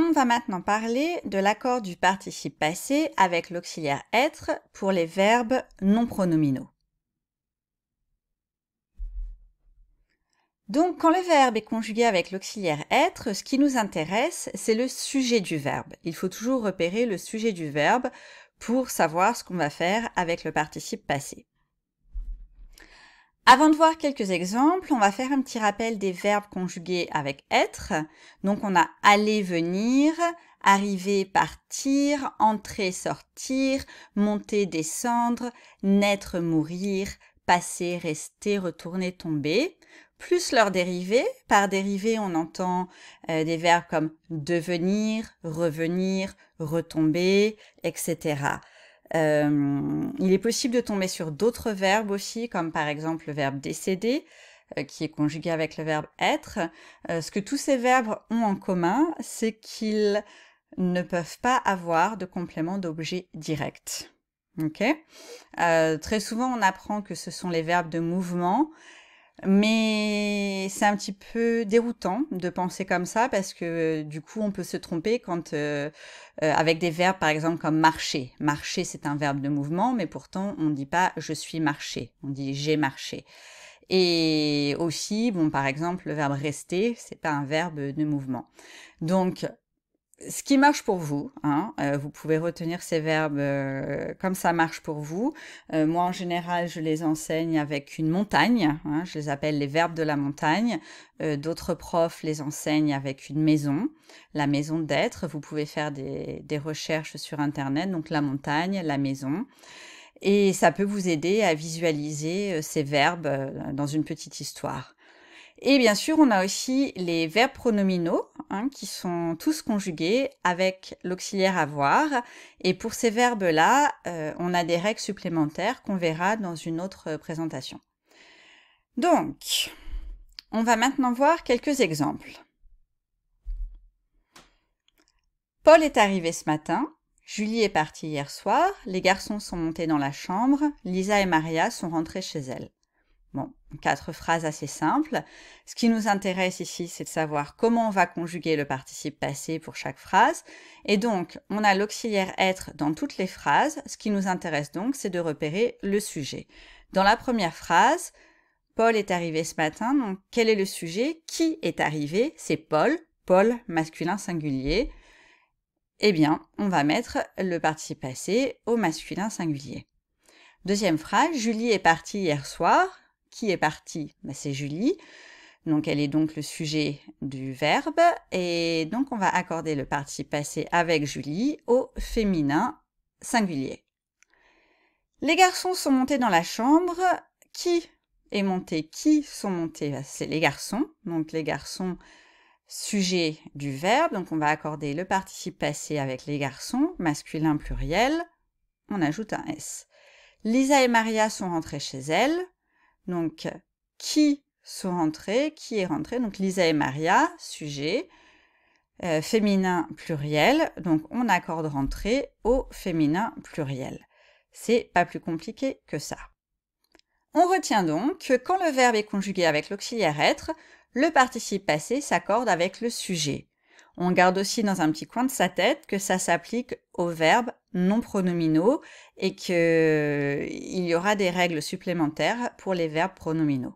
On va maintenant parler de l'accord du participe passé avec l'auxiliaire être pour les verbes non pronominaux. Donc, quand le verbe est conjugué avec l'auxiliaire être, ce qui nous intéresse, c'est le sujet du verbe. Il faut toujours repérer le sujet du verbe pour savoir ce qu'on va faire avec le participe passé. Avant de voir quelques exemples, on va faire un petit rappel des verbes conjugués avec être. Donc, on a aller, venir, arriver, partir, entrer, sortir, monter, descendre, naître, mourir, passer, rester, retourner, tomber, plus leurs dérivés. Par dérivés, on entend des verbes comme devenir, revenir, retomber, etc. Il est possible de tomber sur d'autres verbes aussi, comme par exemple le verbe décéder, qui est conjugué avec le verbe être. Ce que tous ces verbes ont en commun, c'est qu'ils ne peuvent pas avoir de complément d'objet direct. Okay. Très souvent, on apprend que ce sont les verbes de mouvement, mais c'est un petit peu déroutant de penser comme ça parce que du coup, on peut se tromper quand avec des verbes, par exemple, comme marcher. Marcher, c'est un verbe de mouvement, mais pourtant, on ne dit pas « je suis marché », on dit « j'ai marché ». Et aussi, bon, par exemple, le verbe rester, c'est pas un verbe de mouvement. Donc, ce qui marche pour vous, hein, vous pouvez retenir ces verbes comme ça marche pour vous. Moi, en général, je les enseigne avec une montagne, hein, je les appelle les verbes de la montagne. D'autres profs les enseignent avec une maison, la maison d'être. Vous pouvez faire des recherches sur Internet, donc la montagne, la maison. Et ça peut vous aider à visualiser ces verbes dans une petite histoire. Et bien sûr, on a aussi les verbes pronominaux, hein, qui sont tous conjugués avec l'auxiliaire avoir. Et pour ces verbes-là, on a des règles supplémentaires qu'on verra dans une autre présentation. Donc, on va maintenant voir quelques exemples. Paul est arrivé ce matin, Julie est partie hier soir, les garçons sont montés dans la chambre, Lisa et Maria sont rentrées chez elles. Bon, 4 phrases assez simples. Ce qui nous intéresse ici, c'est de savoir comment on va conjuguer le participe passé pour chaque phrase. Et donc, on a l'auxiliaire être dans toutes les phrases. Ce qui nous intéresse donc, c'est de repérer le sujet. Dans la première phrase, Paul est arrivé ce matin. Donc, quel est le sujet? Qui est arrivé? C'est Paul. Paul, masculin singulier. Eh bien, on va mettre le participe passé au masculin singulier. Deuxième phrase, Julie est partie hier soir. Qui est partie? C'est Julie. Donc, elle est donc le sujet du verbe. Et donc, on va accorder le participe passé avec Julie au féminin singulier. Les garçons sont montés dans la chambre. Qui est monté? Qui sont montés? C'est les garçons. Donc, les garçons, sujet du verbe. Donc, on va accorder le participe passé avec les garçons, masculin pluriel. On ajoute un S. Lisa et Maria sont rentrées chez elles. Donc, qui sont rentrés? Qui est rentré? Donc, Lisa et Maria, sujet, féminin pluriel. Donc, on accorde rentrée au féminin pluriel. C'est pas plus compliqué que ça. On retient donc que quand le verbe est conjugué avec l'auxiliaire être, le participe passé s'accorde avec le sujet. On garde aussi dans un petit coin de sa tête que ça s'applique aux verbes non pronominaux et qu'il y aura des règles supplémentaires pour les verbes pronominaux.